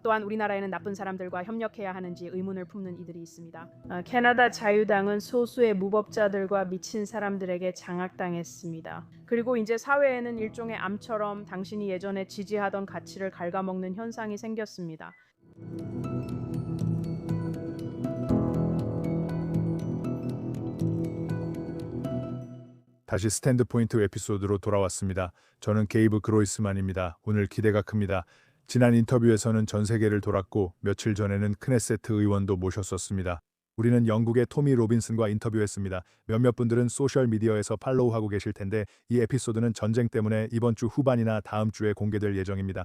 또한 우리나라에는 나쁜 사람들과 협력해야 하는지 의문을 품는 이들이 있습니다. 캐나다 자유당은 소수의 무법자들과 미친 사람들에게 장악당했습니다. 그리고 이제 사회에는 일종의 암처럼 당신이 예전에 지지하던 가치를 갉아먹는 현상이 생겼습니다. 다시 스탠드 포인트 에피소드로 돌아왔습니다. 저는 게이브 그로이스만입니다. 오늘 기대가 큽니다. 지난 인터뷰에서는 전 세계를 돌았고 며칠 전에는 크네세트 의원도 모셨었습니다. 우리는 영국의 토미 로빈슨과 인터뷰했습니다. 몇몇 분들은 소셜미디어에서 팔로우하고 계실 텐데 이 에피소드는 전쟁 때문에 이번 주 후반이나 다음 주에 공개될 예정입니다.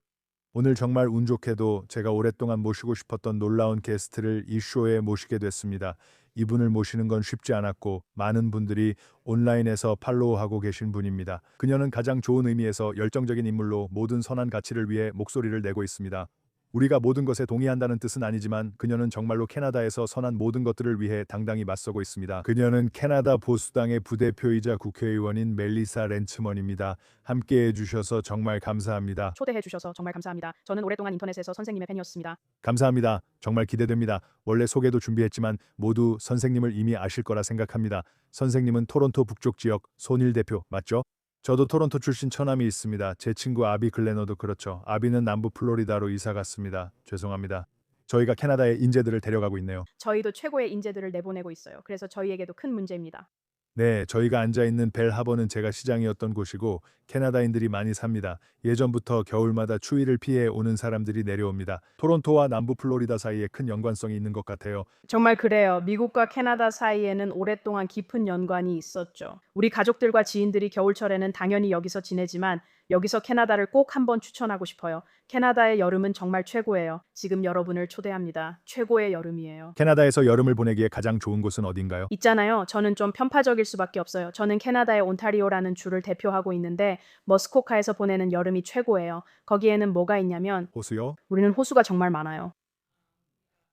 오늘 정말 운 좋게도 제가 오랫동안 모시고 싶었던 놀라운 게스트를 이 쇼에 모시게 됐습니다. 이분을 모시는 건 쉽지 않았고 많은 분들이 온라인에서 팔로우하고 계신 분입니다. 그녀는 가장 좋은 의미에서 열정적인 인물로 모든 선한 가치를 위해 목소리를 내고 있습니다. 우리가 모든 것에 동의한다는 뜻은 아니지만 그녀는 정말로 캐나다에서 선한 모든 것들을 위해 당당히 맞서고 있습니다. 그녀는 캐나다 보수당의 부대표이자 국회의원인 멜리사 렌츠먼입니다. 함께해 주셔서 정말 감사합니다. 초대해 주셔서 정말 감사합니다. 저는 오랫동안 인터넷에서 선생님의 팬이었습니다. 감사합니다. 정말 기대됩니다. 원래 소개도 준비했지만 모두 선생님을 이미 아실 거라 생각합니다. 선생님은 토론토 북쪽 지역 손일 대표 맞죠? 저도 토론토 출신 처남이 있습니다. 제 친구 아비 글래너도 그렇죠. 아비는 남부 플로리다로 이사 갔습니다. 죄송합니다. 저희가 캐나다에 인재들을 데려가고 있네요. 저희도 최고의 인재들을 내보내고 있어요. 그래서 저희에게도 큰 문제입니다. 네, 저희가 앉아있는 벨 하버는 제가 시장이었던 곳이고 캐나다인들이 많이 삽니다. 예전부터 겨울마다 추위를 피해 오는 사람들이 내려옵니다. 토론토와 남부 플로리다 사이에 큰 연관성이 있는 것 같아요. 정말 그래요. 미국과 캐나다 사이에는 오랫동안 깊은 연관이 있었죠. 우리 가족들과 지인들이 겨울철에는 당연히 여기서 지내지만 여기서 캐나다를 꼭 한번 추천하고 싶어요. 캐나다의 여름은 정말 최고예요. 지금 여러분을 초대합니다. 최고의 여름이에요. 캐나다에서 여름을 보내기에 가장 좋은 곳은 어딘가요? 있잖아요. 저는 좀 편파적일 수밖에 없어요. 저는 캐나다의 온타리오라는 주를 대표하고 있는데 머스코카에서 보내는 여름이 최고예요. 거기에는 뭐가 있냐면 호수요? 우리는 호수가 정말 많아요.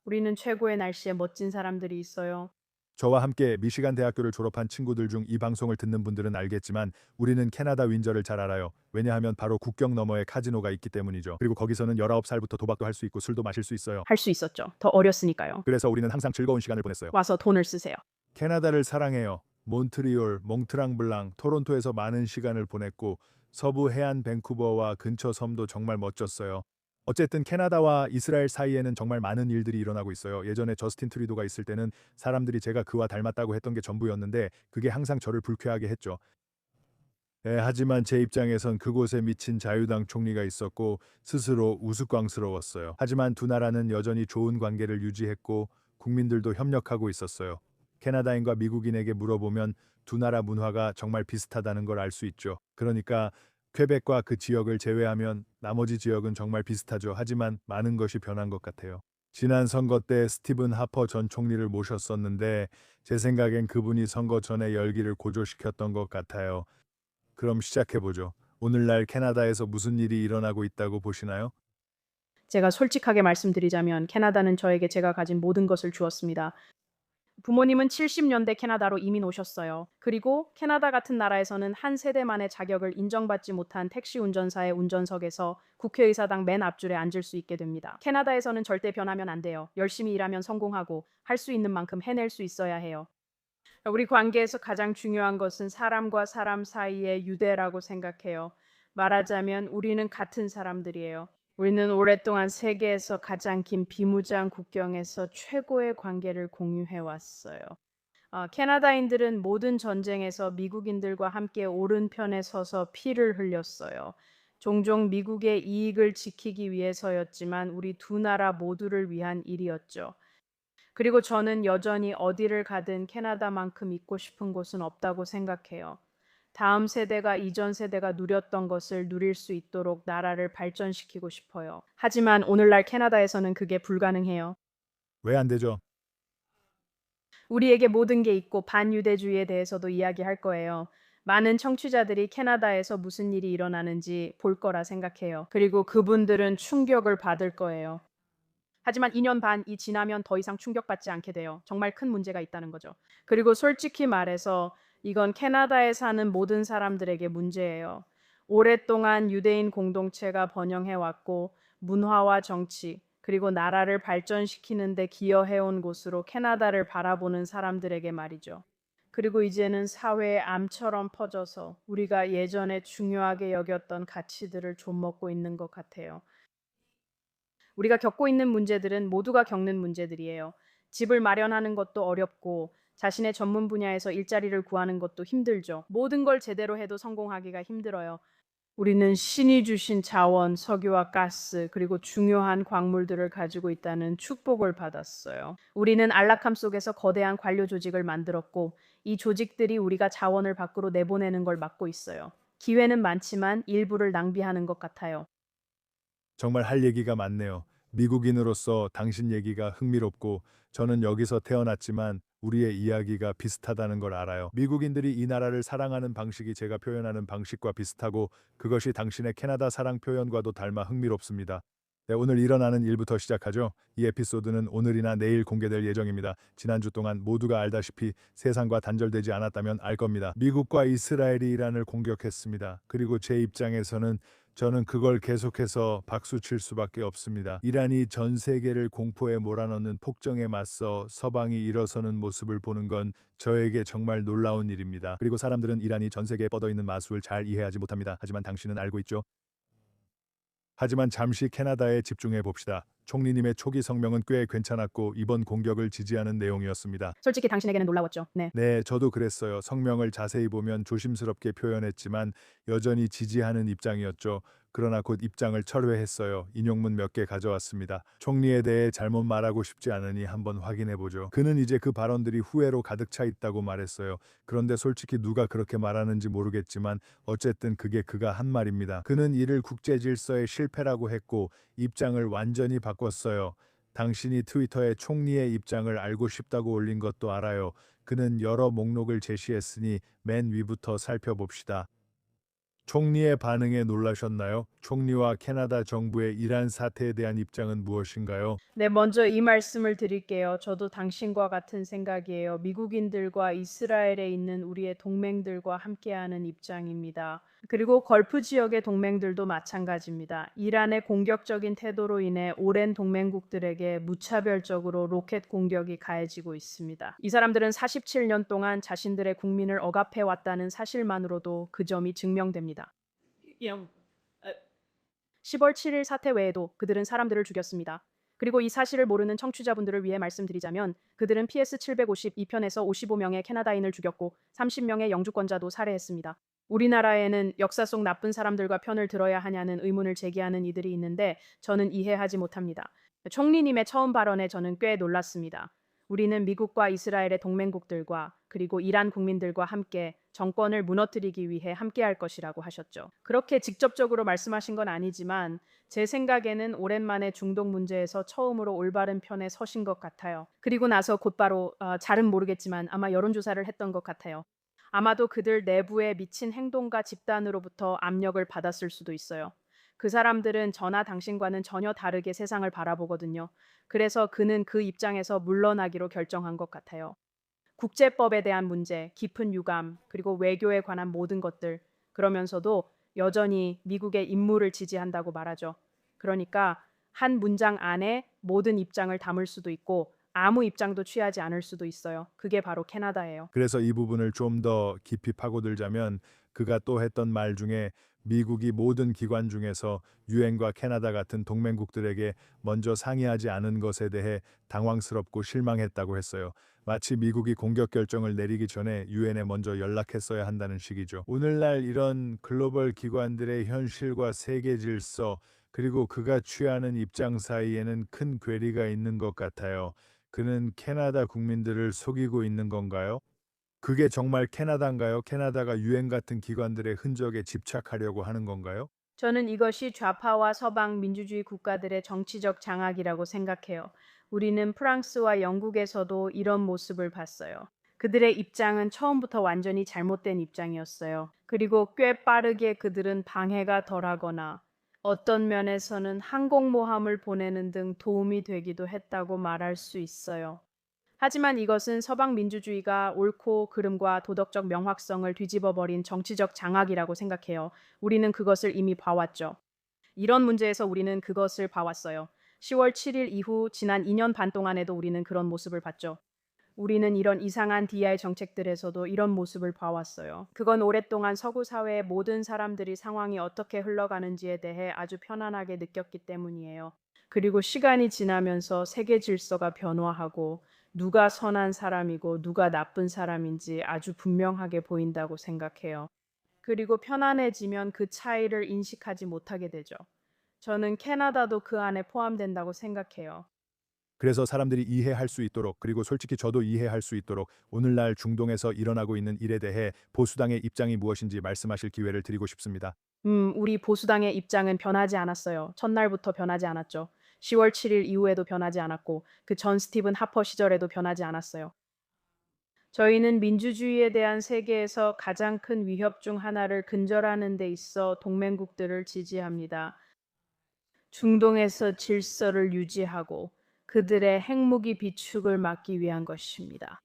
우리는 최고의 날씨에 멋진 사람들이 있어요. 저와 함께 미시간 대학교를 졸업한 친구들 중 이 방송을 듣는 분들은 알겠지만 우리는 캐나다 윈저를 잘 알아요. 왜냐하면 바로 국경 너머에 카지노가 있기 때문이죠. 그리고 거기서는 19살부터 도박도 할 수 있고 술도 마실 수 있어요. 할 수 있었죠. 더 어렸으니까요. 그래서 우리는 항상 즐거운 시간을 보냈어요. 와서 돈을 쓰세요. 캐나다를 사랑해요. 몬트리올, 몽트랑블랑, 토론토에서 많은 시간을 보냈고 서부 해안 밴쿠버와 근처 섬도 정말 멋졌어요. 어쨌든 캐나다와 이스라엘 사이에는 정말 많은 일들이 일어나고 있어요. 예전에 저스틴 트리도가 있을 때는 사람들이 제가 그와 닮았다고 했던 게 전부였는데 그게 항상 저를 불쾌하게 했죠. 하지만 제 입장에선 그곳에 미친 자유당 총리가 있었고 스스로 우스꽝스러웠어요. 하지만 두 나라는 여전히 좋은 관계를 유지했고 국민들도 협력하고 있었어요. 캐나다인과 미국인에게 물어보면 두 나라 문화가 정말 비슷하다는 걸 알 수 있죠. 그러니까 퀘벡과 그 지역을 제외하면 나머지 지역은 정말 비슷하죠. 하지만 많은 것이 변한 것 같아요. 지난 선거 때 스티븐 하퍼 전 총리를 모셨었는데 제 생각엔 그분이 선거 전에 열기를 고조시켰던 것 같아요. 그럼 시작해보죠. 오늘날 캐나다에서 무슨 일이 일어나고 있다고 보시나요? 제가 솔직하게 말씀드리자면 캐나다는 저에게 제가 가진 모든 것을 주었습니다. 부모님은 70년대 캐나다로 이민 오셨어요. 그리고 캐나다 같은 나라에서는 한 세대만의 자격을 인정받지 못한 택시 운전사의 운전석에서 국회의사당 맨 앞줄에 앉을 수 있게 됩니다. 캐나다에서는 절대 변하면 안 돼요. 열심히 일하면 성공하고 할 수 있는 만큼 해낼 수 있어야 해요. 우리 관계에서 가장 중요한 것은 사람과 사람 사이의 유대라고 생각해요. 말하자면 우리는 같은 사람들이에요. 우리는 오랫동안 세계에서 가장 긴 비무장 국경에서 최고의 관계를 공유해 왔어요. 캐나다인들은 모든 전쟁에서 미국인들과 함께 오른편에 서서 피를 흘렸어요. 종종 미국의 이익을 지키기 위해서였지만 우리 두 나라 모두를 위한 일이었죠. 그리고 저는 여전히 어디를 가든 캐나다만큼 있고 싶은 곳은 없다고 생각해요. 다음 세대가 이전 세대가 누렸던 것을 누릴 수 있도록 나라를 발전시키고 싶어요. 하지만 오늘날 캐나다에서는 그게 불가능해요. 왜 안 되죠? 우리에게 모든 게 있고 반유대주의에 대해서도 이야기할 거예요. 많은 청취자들이 캐나다에서 무슨 일이 일어나는지 볼 거라 생각해요. 그리고 그분들은 충격을 받을 거예요. 하지만 2년 반이 지나면 더 이상 충격받지 않게 돼요. 정말 큰 문제가 있다는 거죠. 그리고 솔직히 말해서 이건 캐나다에 사는 모든 사람들에게 문제예요. 오랫동안 유대인 공동체가 번영해 왔고 문화와 정치, 그리고 나라를 발전시키는 데 기여해온 곳으로 캐나다를 바라보는 사람들에게 말이죠. 그리고 이제는 사회의 암처럼 퍼져서 우리가 예전에 중요하게 여겼던 가치들을 좀먹고 있는 것 같아요. 우리가 겪고 있는 문제들은 모두가 겪는 문제들이에요. 집을 마련하는 것도 어렵고 자신의 전문 분야에서 일자리를 구하는 것도 힘들죠. 모든 걸 제대로 해도 성공하기가 힘들어요. 우리는 신이 주신 자원, 석유와 가스, 그리고 중요한 광물들을 가지고 있다는 축복을 받았어요. 우리는 안락함 속에서 거대한 관료 조직을 만들었고, 이 조직들이 우리가 자원을 밖으로 내보내는 걸 막고 있어요. 기회는 많지만 일부를 낭비하는 것 같아요. 정말 할 얘기가 많네요. 미국인으로서 당신 얘기가 흥미롭고 저는 여기서 태어났지만 우리의 이야기가 비슷하다는 걸 알아요. 미국인들이 이 나라를 사랑하는 방식이 제가 표현하는 방식과 비슷하고 그것이 당신의 캐나다 사랑 표현과도 닮아 흥미롭습니다. 네, 오늘 일어나는 일부터 시작하죠. 이 에피소드는 오늘이나 내일 공개될 예정입니다. 지난주 동안 모두가 알다시피 세상과 단절되지 않았다면 알 겁니다. 미국과 이스라엘이 이란을 공격했습니다. 그리고 제 입장에서는 저는 그걸 계속해서 박수칠 수밖에 없습니다. 이란이 전 세계를 공포에 몰아넣는 폭정에 맞서 서방이 일어서는 모습을 보는 건 저에게 정말 놀라운 일입니다. 그리고 사람들은 이란이 전 세계에 뻗어있는 마수를 잘 이해하지 못합니다. 하지만 당신은 알고 있죠? 하지만 잠시 캐나다에 집중해 봅시다. 총리님의 초기 성명은 꽤 괜찮았고 이번 공격을 지지하는 내용이었습니다. 솔직히 당신에게는 놀라웠죠. 네. 네, 저도 그랬어요. 성명을 자세히 보면 조심스럽게 표현했지만 여전히 지지하는 입장이었죠. 그러나 곧 입장을 철회했어요. 인용문 몇 개 가져왔습니다. 총리에 대해 잘못 말하고 싶지 않으니 한번 확인해 보죠. 그는 이제 그 발언들이 후회로 가득 차 있다고 말했어요. 그런데 솔직히 누가 그렇게 말하는지 모르겠지만 어쨌든 그게 그가 한 말입니다. 그는 이를 국제 질서의 실패라고 했고 입장을 완전히 바꿨어요. 당신이 트위터에 총리의 입장을 알고 싶다고 올린 것도 알아요. 그는 여러 목록을 제시했으니 맨 위부터 살펴봅시다. 총리의 반응에 놀라셨나요? 총리와 캐나다 정부의 이란 사태에 대한 입장은 무엇인가요? 네, 먼저 이 말씀을 드릴게요. 저도 당신과 같은 생각이에요. 미국인들과 이스라엘에 있는 우리의 동맹들과 함께하는 입장입니다. 그리고 걸프 지역의 동맹들도 마찬가지입니다. 이란의 공격적인 태도로 인해 오랜 동맹국들에게 무차별적으로 로켓 공격이 가해지고 있습니다. 이 사람들은 47년 동안 자신들의 국민을 억압해 왔다는 사실만으로도 그 점이 증명됩니다. 10월 7일 사태 외에도 그들은 사람들을 죽였습니다. 그리고 이 사실을 모르는 청취자분들을 위해 말씀드리자면 그들은 PS 752편에서 55명의 캐나다인을 죽였고 30명의 영주권자도 살해했습니다. 우리나라에는 역사 속 나쁜 사람들과 편을 들어야 하냐는 의문을 제기하는 이들이 있는데 저는 이해하지 못합니다. 총리님의 처음 발언에 저는 꽤 놀랐습니다. 우리는 미국과 이스라엘의 동맹국들과 그리고 이란 국민들과 함께 정권을 무너뜨리기 위해 함께할 것이라고 하셨죠. 그렇게 직접적으로 말씀하신 건 아니지만 제 생각에는 오랜만에 중동 문제에서 처음으로 올바른 편에 서신 것 같아요. 그리고 나서 곧바로 잘은 모르겠지만 아마 여론조사를 했던 것 같아요. 아마도 그들 내부에 미친 행동가 집단으로부터 압력을 받았을 수도 있어요. 그 사람들은 저나 당신과는 전혀 다르게 세상을 바라보거든요. 그래서 그는 그 입장에서 물러나기로 결정한 것 같아요. 국제법에 대한 문제, 깊은 유감, 그리고 외교에 관한 모든 것들, 그러면서도 여전히 미국의 임무를 지지한다고 말하죠. 그러니까 한 문장 안에 모든 입장을 담을 수도 있고 아무 입장도 취하지 않을 수도 있어요. 그게 바로 캐나다예요. 그래서 이 부분을 좀 더 깊이 파고들자면 그가 또 했던 말 중에 미국이 모든 기관 중에서 유엔과 캐나다 같은 동맹국들에게 먼저 상의하지 않은 것에 대해 당황스럽고 실망했다고 했어요. 마치 미국이 공격 결정을 내리기 전에 유엔에 먼저 연락했어야 한다는 식이죠. 오늘날 이런 글로벌 기관들의 현실과 세계 질서 그리고 그가 취하는 입장 사이에는 큰 괴리가 있는 것 같아요. 그는 캐나다 국민들을 속이고 있는 건가요? 그게 정말 캐나다인가요? 캐나다가 유엔 같은 기관들의 흔적에 집착하려고 하는 건가요? 저는 이것이 좌파와 서방 민주주의 국가들의 정치적 장악이라고 생각해요. 우리는 프랑스와 영국에서도 이런 모습을 봤어요. 그들의 입장은 처음부터 완전히 잘못된 입장이었어요. 그리고 꽤 빠르게 그들은 방해가 덜하거나 어떤 면에서는 항공모함을 보내는 등 도움이 되기도 했다고 말할 수 있어요. 하지만 이것은 서방 민주주의가 옳고 그름과 도덕적 명확성을 뒤집어버린 정치적 장악이라고 생각해요. 우리는 그것을 이미 봐왔죠. 이런 문제에서 우리는 그것을 봐왔어요. 10월 7일 이후 지난 2년 반 동안에도 우리는 그런 모습을 봤죠. 우리는 이런 이상한 DI 정책들에서도 이런 모습을 봐왔어요. 그건 오랫동안 서구 사회의 모든 사람들이 상황이 어떻게 흘러가는지에 대해 아주 편안하게 느꼈기 때문이에요. 그리고 시간이 지나면서 세계 질서가 변화하고 누가 선한 사람이고 누가 나쁜 사람인지 아주 분명하게 보인다고 생각해요. 그리고 편안해지면 그 차이를 인식하지 못하게 되죠. 저는 캐나다도 그 안에 포함된다고 생각해요. 그래서 사람들이 이해할 수 있도록, 그리고 솔직히 저도 이해할 수 있도록 오늘날 중동에서 일어나고 있는 일에 대해 보수당의 입장이 무엇인지 말씀하실 기회를 드리고 싶습니다. 우리 보수당의 입장은 변하지 않았어요. 첫날부터 변하지 않았죠. 10월 7일 이후에도 변하지 않았고 그 전 스티븐 하퍼 시절에도 변하지 않았어요. 저희는 민주주의에 대한 세계에서 가장 큰 위협 중 하나를 근절하는 데 있어 동맹국들을 지지합니다. 중동에서 질서를 유지하고 그들의 핵무기 비축을 막기 위한 것입니다.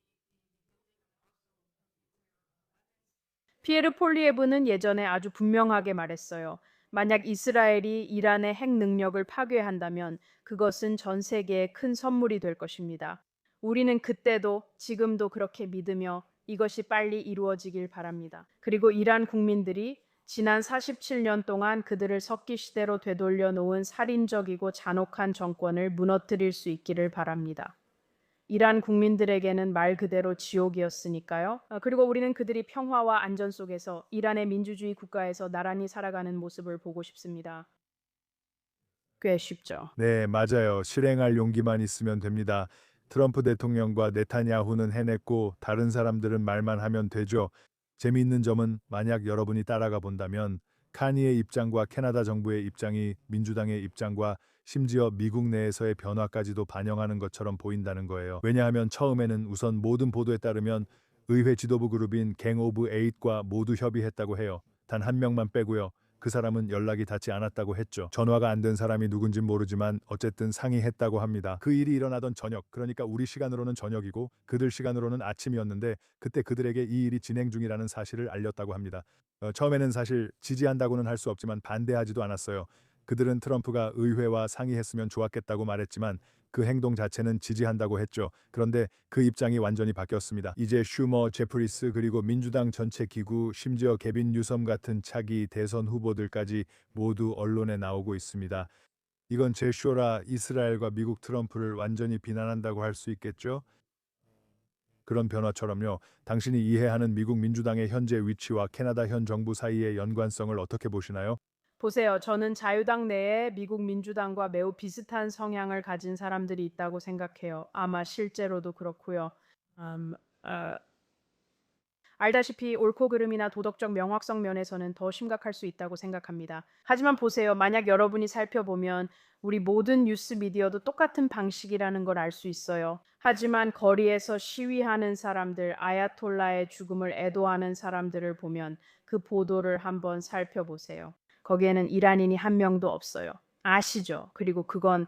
피에르 폴리에브는 예전에 아주 분명하게 말했어요. 만약 이스라엘이 이란의 핵 능력을 파괴한다면 그것은 전 세계에 큰 선물이 될 것입니다. 우리는 그때도 지금도 그렇게 믿으며 이것이 빨리 이루어지길 바랍니다. 그리고 이란 국민들이 지난 47년 동안 그들을 석기 시대로 되돌려 놓은 살인적이고 잔혹한 정권을 무너뜨릴 수 있기를 바랍니다. 이란 국민들에게는 말 그대로 지옥이었으니까요. 그리고 우리는 그들이 평화와 안전 속에서 이란의 민주주의 국가에서 나란히 살아가는 모습을 보고 싶습니다. 꽤 쉽죠. 네, 맞아요. 실행할 용기만 있으면 됩니다. 트럼프 대통령과 네타냐후는 해냈고 다른 사람들은 말만 하면 되죠. 재미있는 점은 만약 여러분이 따라가 본다면 카니의 입장과 캐나다 정부의 입장이 민주당의 입장과 심지어 미국 내에서의 변화까지도 반영하는 것처럼 보인다는 거예요. 왜냐하면 처음에는 우선 모든 보도에 따르면 의회 지도부 그룹인 갱 오브 에잇과 모두 협의했다고 해요. 단 한 명만 빼고요. 그 사람은 연락이 닿지 않았다고 했죠. 전화가 안 된 사람이 누군진 모르지만 어쨌든 상의했다고 합니다. 그 일이 일어나던 저녁, 그러니까 우리 시간으로는 저녁이고 그들 시간으로는 아침이었는데 그때 그들에게 이 일이 진행 중이라는 사실을 알렸다고 합니다. 처음에는 사실 지지한다고는 할 수 없지만 반대하지도 않았어요. 그들은 트럼프가 의회와 상의했으면 좋았겠다고 말했지만 그 행동 자체는 지지한다고 했죠. 그런데 그 입장이 완전히 바뀌었습니다. 이제 슈머, 제프리스 그리고 민주당 전체 기구, 심지어 개빈 뉴섬 같은 차기 대선 후보들까지 모두 언론에 나오고 있습니다. 이건 제쇼라 이스라엘과 미국 트럼프를 완전히 비난한다고 할 수 있겠죠? 그런 변화처럼요. 당신이 이해하는 미국 민주당의 현재 위치와 캐나다 현 정부 사이의 연관성을 어떻게 보시나요? 보세요. 저는 자유당 내에 미국 민주당과 매우 비슷한 성향을 가진 사람들이 있다고 생각해요. 아마 실제로도 그렇고요. 음, 어, 알다시피 옳고 그름이나 도덕적 명확성 면에서는 더 심각할 수 있다고 생각합니다. 하지만 보세요. 만약 여러분이 살펴보면 우리 모든 뉴스 미디어도 똑같은 방식이라는 걸 알 수 있어요. 하지만 거리에서 시위하는 사람들, 아야톨라의 죽음을 애도하는 사람들을 보면 그 보도를 한번 살펴보세요. 거기에는 이란인이 한 명도 없어요. 아시죠? 그리고 그건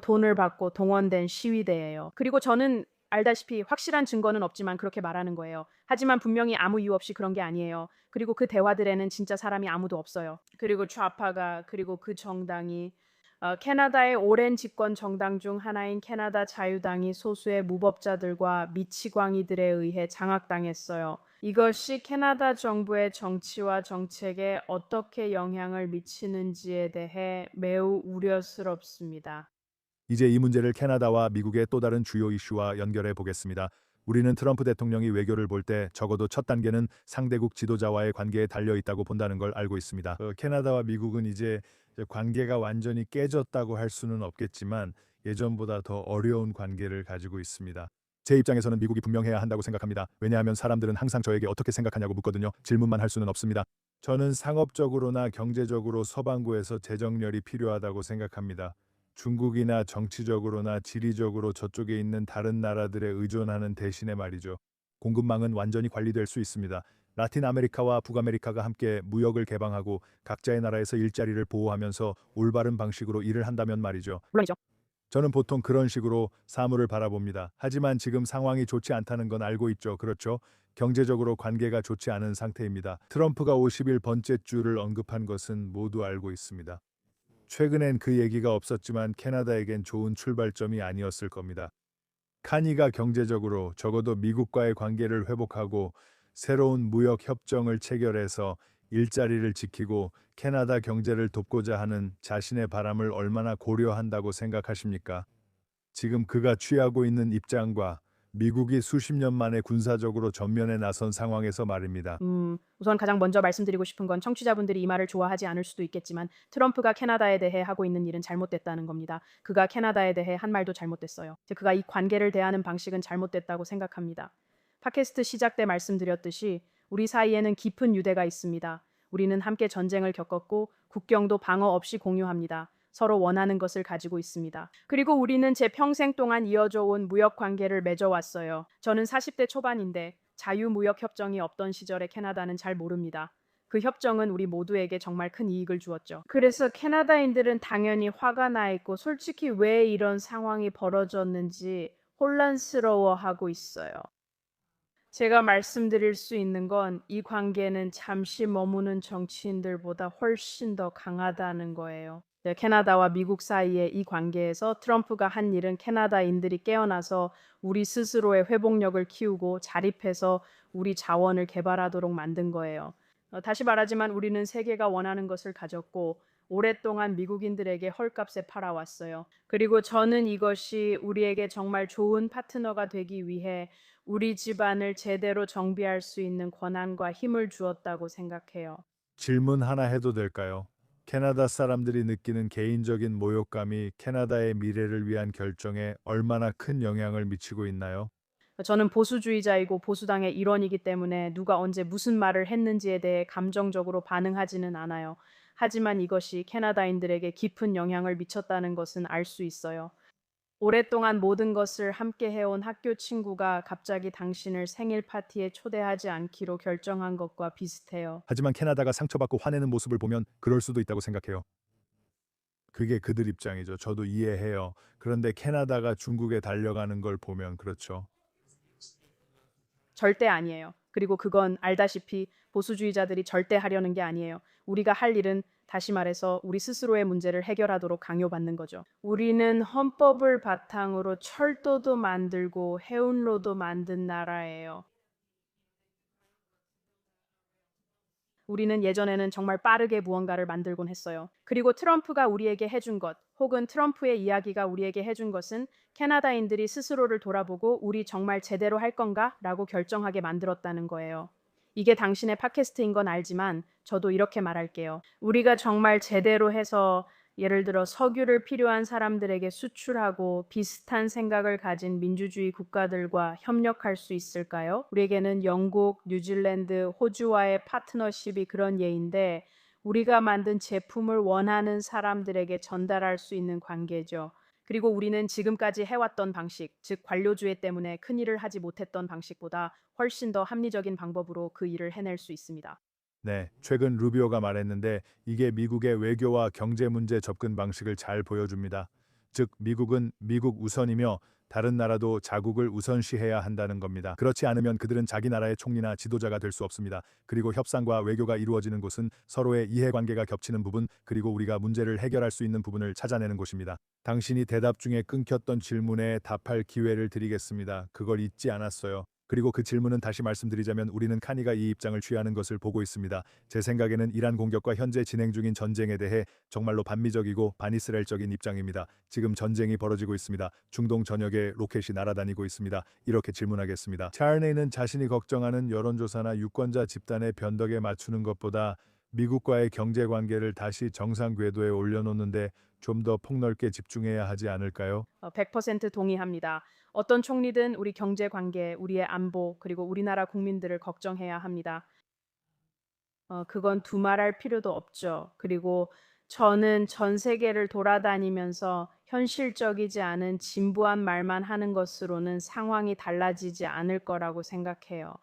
돈을 받고 동원된 시위대예요. 그리고 저는 알다시피 확실한 증거는 없지만 그렇게 말하는 거예요. 하지만 분명히 아무 이유 없이 그런 게 아니에요. 그리고 그 대화들에는 진짜 사람이 아무도 없어요. 그리고 좌파가 그리고 그 정당이 캐나다의 오랜 집권 정당 중 하나인 캐나다 자유당이 소수의 무법자들과 미치광이들에 의해 장악당했어요. 이것이 캐나다 정부의 정치와 정책에 어떻게 영향을 미치는지에 대해 매우 우려스럽습니다. 이제 이 문제를 캐나다와 미국의 또 다른 주요 이슈와 연결해 보겠습니다. 우리는 트럼프 대통령이 외교를 볼 때 적어도 첫 단계는 상대국 지도자와의 관계에 달려 있다고 본다는 걸 알고 있습니다. 캐나다와 미국은 이제 관계가 완전히 깨졌다고 할 수는 없겠지만 예전보다 더 어려운 관계를 가지고 있습니다. 제 입장에서는 미국이 분명해야 한다고 생각합니다. 왜냐하면 사람들은 항상 저에게 어떻게 생각하냐고 묻거든요. 질문만 할 수는 없습니다. 저는 상업적으로나 경제적으로 서방구에서 재정렬이 필요하다고 생각합니다. 중국이나 정치적으로나 지리적으로 저쪽에 있는 다른 나라들에 의존하는 대신에 말이죠. 공급망은 완전히 관리될 수 있습니다. 라틴 아메리카와 북아메리카가 함께 무역을 개방하고 각자의 나라에서 일자리를 보호하면서 올바른 방식으로 일을 한다면 말이죠. 물론이죠. 저는 보통 그런 식으로 사물을 바라봅니다. 하지만 지금 상황이 좋지 않다는 건 알고 있죠. 그렇죠? 경제적으로 관계가 좋지 않은 상태입니다. 트럼프가 50일 번째 주를 언급한 것은 모두 알고 있습니다. 최근엔 그 얘기가 없었지만 캐나다에겐 좋은 출발점이 아니었을 겁니다. 카니가 경제적으로 적어도 미국과의 관계를 회복하고 새로운 무역 협정을 체결해서 일자리를 지키고 캐나다 경제를 돕고자 하는 자신의 바람을 얼마나 고려한다고 생각하십니까? 지금 그가 취하고 있는 입장과 미국이 수십 년 만에 군사적으로 전면에 나선 상황에서 말입니다. 우선 가장 먼저 말씀드리고 싶은 건 청취자분들이 이 말을 좋아하지 않을 수도 있겠지만 트럼프가 캐나다에 대해 하고 있는 일은 잘못됐다는 겁니다. 그가 캐나다에 대해 한 말도 잘못됐어요. 즉, 그가 이 관계를 대하는 방식은 잘못됐다고 생각합니다. 팟캐스트 시작 때 말씀드렸듯이 우리 사이에는 깊은 유대가 있습니다. 우리는 함께 전쟁을 겪었고 국경도 방어 없이 공유합니다. 서로 원하는 것을 가지고 있습니다. 그리고 우리는 제 평생 동안 이어져 온 무역 관계를 맺어왔어요. 저는 40대 초반인데 자유무역 협정이 없던 시절의 캐나다는 잘 모릅니다. 그 협정은 우리 모두에게 정말 큰 이익을 주었죠. 그래서 캐나다인들은 당연히 화가 나 있고 솔직히 왜 이런 상황이 벌어졌는지 혼란스러워하고 있어요. 제가 말씀드릴 수 있는 건 이 관계는 잠시 머무는 정치인들보다 훨씬 더 강하다는 거예요. 네, 캐나다와 미국 사이의 이 관계에서 트럼프가 한 일은 캐나다인들이 깨어나서 우리 스스로의 회복력을 키우고 자립해서 우리 자원을 개발하도록 만든 거예요. 다시 말하지만 우리는 세계가 원하는 것을 가졌고 오랫동안 미국인들에게 헐값에 팔아왔어요. 그리고 저는 이것이 우리에게 정말 좋은 파트너가 되기 위해 우리 집안을 제대로 정비할 수 있는 권한과 힘을 주었다고 생각해요. 질문 하나 해도 될까요? 캐나다 사람들이 느끼는 개인적인 모욕감이 캐나다의 미래를 위한 결정에 얼마나 큰 영향을 미치고 있나요? 저는 보수주의자이고 보수당의 일원이기 때문에 누가 언제 무슨 말을 했는지에 대해 감정적으로 반응하지는 않아요. 하지만 이것이 캐나다인들에게 깊은 영향을 미쳤다는 것은 알 수 있어요. 오랫동안 모든 것을 함께 해온 학교 친구가 갑자기 당신을 생일 파티에 초대하지 않기로 결정한 것과 비슷해요. 하지만 캐나다가 상처받고 화내는 모습을 보면 그럴 수도 있다고 생각해요. 그게 그들 입장이죠. 저도 이해해요. 그런데 캐나다가 중국에 달려가는 걸 보면 그렇죠. 절대 아니에요. 그리고 그건 알다시피 보수주의자들이 절대 하려는 게 아니에요. 우리가 할 일은 다시 말해서 우리 스스로의 문제를 해결하도록 강요받는 거죠. 우리는 헌법을 바탕으로 철도도 만들고 해운로도 만든 나라예요. 우리는 예전에는 정말 빠르게 무언가를 만들곤 했어요. 그리고 트럼프가 우리에게 해준 것, 혹은 트럼프의 이야기가 우리에게 해준 것은 캐나다인들이 스스로를 돌아보고 우리 정말 제대로 할 건가? 라고 결정하게 만들었다는 거예요. 이게 당신의 팟캐스트인 건 알지만 저도 이렇게 말할게요. 우리가 정말 제대로 해서 예를 들어 석유를 필요한 사람들에게 수출하고 비슷한 생각을 가진 민주주의 국가들과 협력할 수 있을까요? 우리에게는 영국, 뉴질랜드, 호주와의 파트너십이 그런 예인데 우리가 만든 제품을 원하는 사람들에게 전달할 수 있는 관계죠. 그리고 우리는 지금까지 해왔던 방식, 즉 관료주의 때문에 큰 일을 하지 못했던 방식보다 훨씬 더 합리적인 방법으로 그 일을 해낼 수 있습니다. 네, 최근 루비오가 말했는데 이게 미국의 외교와 경제 문제 접근 방식을 잘 보여줍니다. 즉, 미국은 미국 우선이며 다른 나라도 자국을 우선시해야 한다는 겁니다. 그렇지 않으면 그들은 자기 나라의 총리나 지도자가 될 수 없습니다. 그리고 협상과 외교가 이루어지는 곳은 서로의 이해관계가 겹치는 부분, 그리고 우리가 문제를 해결할 수 있는 부분을 찾아내는 곳입니다. 당신이 대답 중에 끊겼던 질문에 답할 기회를 드리겠습니다. 그걸 잊지 않았어요. 그리고 그 질문은 다시 말씀드리자면 우리는 카니가 이 입장을 취하는 것을 보고 있습니다. 제 생각에는 이란 공격과 현재 진행 중인 전쟁에 대해 정말로 반미적이고 반이스라엘적인 입장입니다. 지금 전쟁이 벌어지고 있습니다. 중동 전역에 로켓이 날아다니고 있습니다. 이렇게 질문하겠습니다. 차르네이는 자신이 걱정하는 여론조사나 유권자 집단의 변덕에 맞추는 것보다 미국과의 경제 관계를 다시 정상 궤도에 올려놓는데 좀 더 폭넓게 집중해야 하지 않을까요? 100% 동의합니다. 어떤 총리든 우리 경제 관계, 우리의 안보, 그리고 우리나라 국민들을 걱정해야 합니다. 그건 두말할 필요도 없죠. 그리고 저는 전 세계를 돌아다니면서 현실적이지 않은 진부한 말만 하는 것으로는 상황이 달라지지 않을 거라고 생각해요.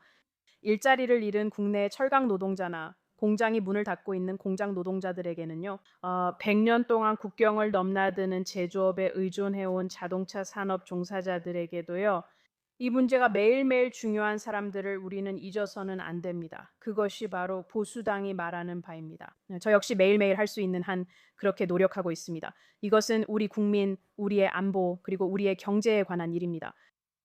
일자리를 잃은 국내 철강 노동자나 공장이 문을 닫고 있는 공장 노동자들에게는요, 100년 동안 국경을 넘나드는 제조업에 의존해온 자동차 산업 종사자들에게도요, 이 문제가 매일매일 중요한 사람들을 우리는 잊어서는 안 됩니다. 그것이 바로 보수당이 말하는 바입니다. 저 역시 매일매일 할 수 있는 한 그렇게 노력하고 있습니다. 이것은 우리 국민, 우리의 안보, 그리고 우리의 경제에 관한 일입니다.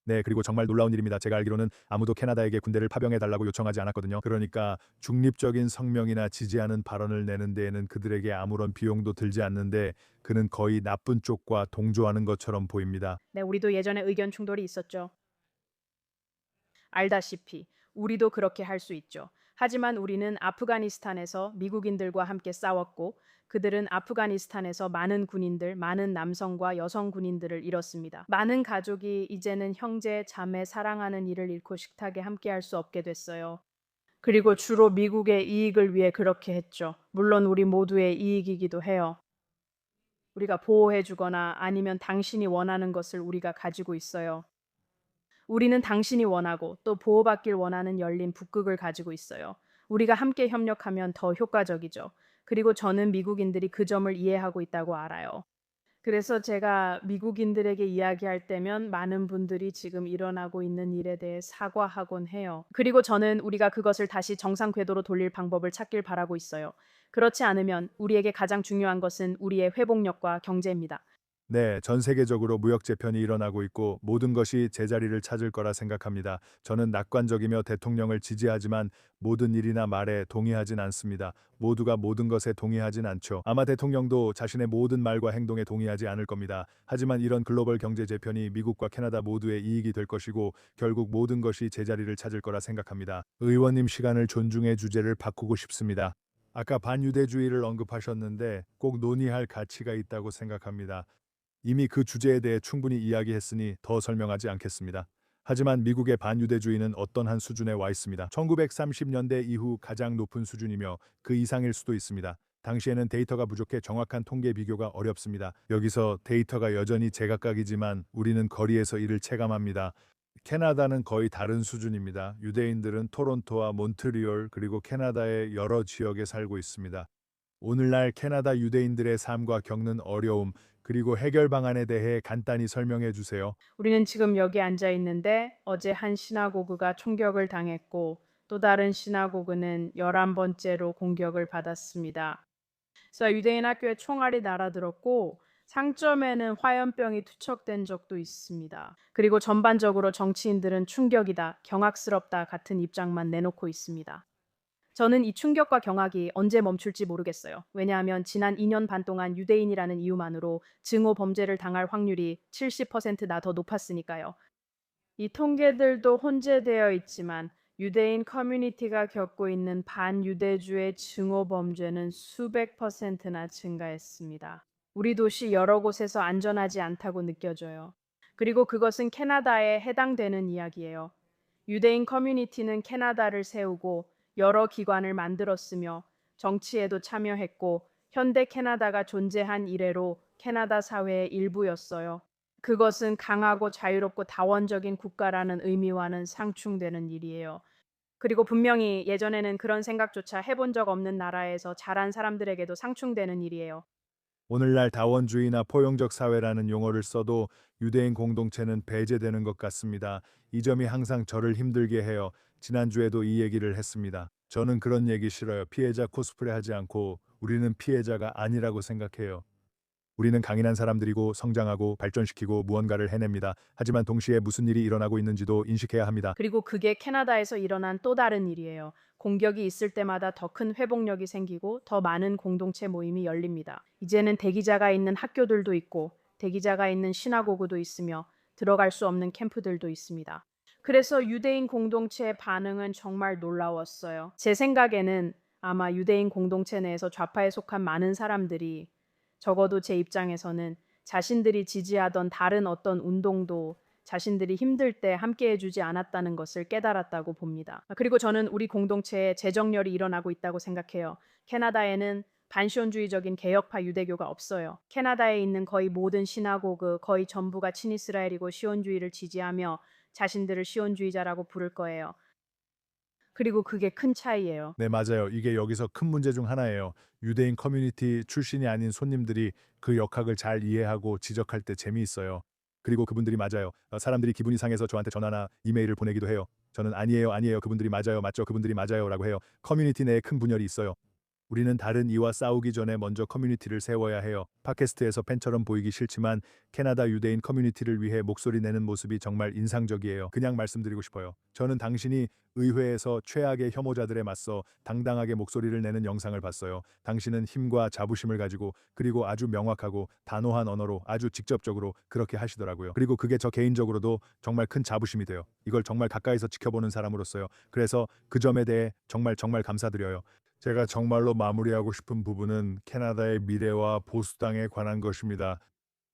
네, 그리고 정말 놀라운 일입니다. 제가 알기로는 아무도 캐나다에게 군대를 파병해 달라고 요청하지 않았거든요. 그러니까 중립적인 성명이나 지지하는 발언을 내는 데에는 그들에게 아무런 비용도 들지 않는데 그는 거의 나쁜 쪽과 동조하는 것처럼 보입니다. 네, 우리도 예전에 의견 충돌이 있었죠. 알다시피 우리도 그렇게 할 수 있죠. 하지만 우리는 아프가니스탄에서 미국인들과 함께 싸웠고 그들은 아프가니스탄에서 많은 군인들, 많은 남성과 여성 군인들을 잃었습니다. 많은 가족이 이제는 형제, 자매, 사랑하는 이를 잃고 식탁에 함께 할 수 없게 됐어요. 그리고 주로 미국의 이익을 위해 그렇게 했죠. 물론 우리 모두의 이익이기도 해요. 우리가 보호해주거나 아니면 당신이 원하는 것을 우리가 가지고 있어요. 우리는 당신이 원하고 또 보호받길 원하는 열린 북극을 가지고 있어요. 우리가 함께 협력하면 더 효과적이죠. 그리고 저는 미국인들이 그 점을 이해하고 있다고 알아요. 그래서 제가 미국인들에게 이야기할 때면 많은 분들이 지금 일어나고 있는 일에 대해 사과하곤 해요. 그리고 저는 우리가 그것을 다시 정상 궤도로 돌릴 방법을 찾길 바라고 있어요. 그렇지 않으면 우리에게 가장 중요한 것은 우리의 회복력과 경제입니다. 네, 전 세계적으로 무역 재편이 일어나고 있고 모든 것이 제자리를 찾을 거라 생각합니다. 저는 낙관적이며 대통령을 지지하지만 모든 일이나 말에 동의하진 않습니다. 모두가 모든 것에 동의하진 않죠. 아마 대통령도 자신의 모든 말과 행동에 동의하지 않을 겁니다. 하지만 이런 글로벌 경제 재편이 미국과 캐나다 모두의 이익이 될 것이고 결국 모든 것이 제자리를 찾을 거라 생각합니다. 의원님 시간을 존중해 주제를 바꾸고 싶습니다. 아까 반유대주의를 언급하셨는데 꼭 논의할 가치가 있다고 생각합니다. 이미 그 주제에 대해 충분히 이야기했으니 더 설명하지 않겠습니다. 하지만 미국의 반유대주의는 어떤 한 수준에 와 있습니다. 1930년대 이후 가장 높은 수준이며 그 이상일 수도 있습니다. 당시에는 데이터가 부족해 정확한 통계 비교가 어렵습니다. 여기서 데이터가 여전히 제각각이지만 우리는 거리에서 이를 체감합니다. 캐나다는 거의 다른 수준입니다. 유대인들은 토론토와 몬트리올 그리고 캐나다의 여러 지역에 살고 있습니다. 오늘날 캐나다 유대인들의 삶과 겪는 어려움 그리고 해결 방안에 대해 간단히 설명해 주세요. 우리는 지금 여기 앉아 있는데 어제 한 시나고그가 총격을 당했고 또 다른 시나고그는 11번째로 공격을 받았습니다. 그래서 유대인 학교에 총알이 날아들었고 상점에는 화염병이 투척된 적도 있습니다. 그리고 전반적으로 정치인들은 충격이다, 경악스럽다 같은 입장만 내놓고 있습니다. 저는 이 충격과 경악이 언제 멈출지 모르겠어요. 왜냐하면 지난 2년 반 동안 유대인이라는 이유만으로 증오 범죄를 당할 확률이 70%나 더 높았으니까요. 이 통계들도 혼재되어 있지만 유대인 커뮤니티가 겪고 있는 반유대주의 증오 범죄는 수백 퍼센트나 증가했습니다. 우리 도시 여러 곳에서 안전하지 않다고 느껴져요. 그리고 그것은 캐나다에 해당되는 이야기예요. 유대인 커뮤니티는 캐나다를 세우고 여러 기관을 만들었으며 정치에도 참여했고 현대 캐나다가 존재한 이래로 캐나다 사회의 일부였어요. 그것은 강하고 자유롭고 다원적인 국가라는 의미와는 상충되는 일이에요. 그리고 분명히 예전에는 그런 생각조차 해본 적 없는 나라에서 자란 사람들에게도 상충되는 일이에요. 오늘날 다원주의나 포용적 사회라는 용어를 써도 유대인 공동체는 배제되는 것 같습니다. 이 점이 항상 저를 힘들게 해요. 지난주에도 이 얘기를 했습니다. 저는 그런 얘기 싫어요. 피해자 코스프레 하지 않고 우리는 피해자가 아니라고 생각해요. 우리는 강인한 사람들이고 성장하고 발전시키고 무언가를 해냅니다. 하지만 동시에 무슨 일이 일어나고 있는지도 인식해야 합니다. 그리고 그게 캐나다에서 일어난 또 다른 일이에요. 공격이 있을 때마다 더 큰 회복력이 생기고 더 많은 공동체 모임이 열립니다. 이제는 대기자가 있는 학교들도 있고 대기자가 있는 시나고그도 있으며 들어갈 수 없는 캠프들도 있습니다. 그래서 유대인 공동체의 반응은 정말 놀라웠어요. 제 생각에는 아마 유대인 공동체 내에서 좌파에 속한 많은 사람들이 적어도 제 입장에서는 자신들이 지지하던 다른 어떤 운동도 자신들이 힘들 때 함께 해주지 않았다는 것을 깨달았다고 봅니다. 그리고 저는 우리 공동체에 재정렬이 일어나고 있다고 생각해요. 캐나다에는 반시온주의적인 개혁파 유대교가 없어요. 캐나다에 있는 거의 모든 시나고그, 거의 전부가 친이스라엘이고 시온주의를 지지하며 자신들을 시온주의자라고 부를 거예요. 그리고 그게 큰 차이예요. 네, 맞아요. 이게 여기서 큰 문제 중 하나예요. 유대인 커뮤니티 출신이 아닌 손님들이 그 역학을 잘 이해하고 지적할 때 재미있어요. 그리고 그분들이 맞아요. 사람들이 기분이 상해서 저한테 전화나 이메일을 보내기도 해요. 저는 아니에요, 아니에요. 그분들이 맞아요, 맞죠. 그분들이 맞아요라고 해요. 커뮤니티 내에 큰 분열이 있어요. 우리는 다른 이와 싸우기 전에 먼저 커뮤니티를 세워야 해요. 팟캐스트에서 팬처럼 보이기 싫지만 캐나다 유대인 커뮤니티를 위해 목소리 내는 모습이 정말 인상적이에요. 그냥 말씀드리고 싶어요. 저는 당신이 의회에서 최악의 혐오자들에 맞서 당당하게 목소리를 내는 영상을 봤어요. 당신은 힘과 자부심을 가지고 그리고 아주 명확하고 단호한 언어로 아주 직접적으로 그렇게 하시더라고요. 그리고 그게 저 개인적으로도 정말 큰 자부심이 돼요. 이걸 정말 가까이서 지켜보는 사람으로서요. 그래서 그 점에 대해 정말 감사드려요. 제가 정말로 마무리하고 싶은 부분은 캐나다의 미래와 보수당에 관한 것입니다.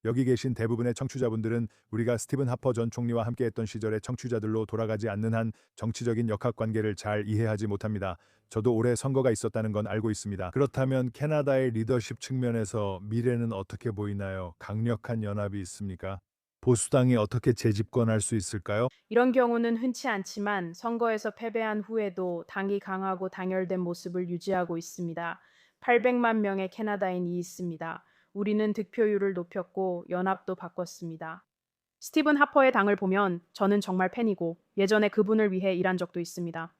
여기 계신 대부분의 청취자분들은 우리가 스티븐 하퍼 전 총리와 함께했던 시절의 청취자들로 돌아가지 않는 한 정치적인 역학관계를 잘 이해하지 못합니다. 저도 올해 선거가 있었다는 건 알고 있습니다. 그렇다면 캐나다의 리더십 측면에서 미래는 어떻게 보이나요? 강력한 연합이 있습니까? 보수당이 어떻게 재집권할 수 있을까요? 이런 경우는 흔치 않지만 선거에서 패배한 후에도 당이 강하고 단열된 모습을 유지하고 있습니다. 800만 명의 캐나다인이 있습니다. 우리는 득표율을 높였고 연합도 바꿨습니다. 스티븐 하퍼의 당을 보면 저는 정말 팬이고 예전에 그분을 위해 일한 적도 있습니다.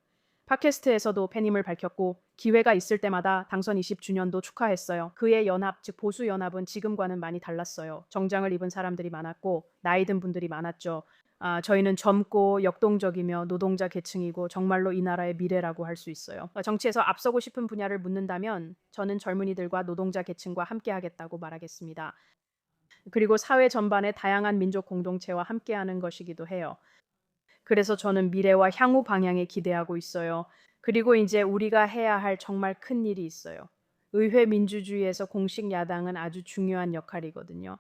팟캐스트에서도 팬임을 밝혔고 기회가 있을 때마다 당선 20주년도 축하했어요. 그의 연합, 즉 보수 연합은 지금과는 많이 달랐어요. 정장을 입은 사람들이 많았고 나이 든 분들이 많았죠. 저희는 젊고 역동적이며 노동자 계층이고 정말로 이 나라의 미래라고 할 수 있어요. 정치에서 앞서고 싶은 분야를 묻는다면 저는 젊은이들과 노동자 계층과 함께하겠다고 말하겠습니다. 그리고 사회 전반의 다양한 민족 공동체와 함께하는 것이기도 해요. 그래서 저는 미래와 향후 방향에 기대하고 있어요. 그리고 이제 우리가 해야 할 정말 큰 일이 있어요. 의회 민주주의에서 공식 야당은 아주 중요한 역할이거든요.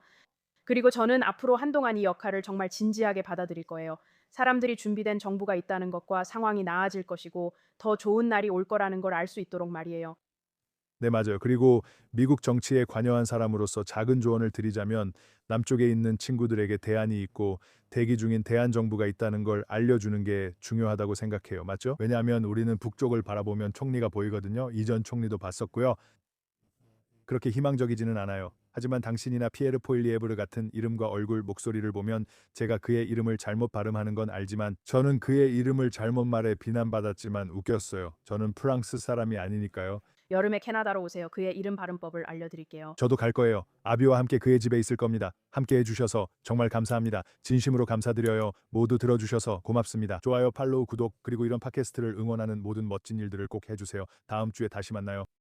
그리고 저는 앞으로 한동안 이 역할을 정말 진지하게 받아들일 거예요. 사람들이 준비된 정부가 있다는 것과 상황이 나아질 것이고 더 좋은 날이 올 거라는 걸 알 수 있도록 말이에요. 네, 맞아요. 그리고 미국 정치에 관여한 사람으로서 작은 조언을 드리자면 남쪽에 있는 친구들에게 대안이 있고 대기 중인 대안 정부가 있다는 걸 알려주는 게 중요하다고 생각해요. 맞죠? 왜냐하면 우리는 북쪽을 바라보면 총리가 보이거든요. 이전 총리도 봤었고요. 그렇게 희망적이지는 않아요. 하지만 당신이나 피에르 포일리에브르 같은 이름과 얼굴, 목소리를 보면 제가 그의 이름을 잘못 발음하는 건 알지만 저는 그의 이름을 잘못 말해 비난받았지만 웃겼어요. 저는 프랑스 사람이 아니니까요. 여름에 캐나다로 오세요. 그의 이름 발음법을 알려드릴게요. 저도 갈 거예요. 아비와 함께 그의 집에 있을 겁니다. 함께 해주셔서 정말 감사합니다. 진심으로 감사드려요. 모두 들어주셔서 고맙습니다. 좋아요, 팔로우, 구독, 그리고 이런 팟캐스트를 응원하는 모든 멋진 일들을 꼭 해주세요. 다음 주에 다시 만나요.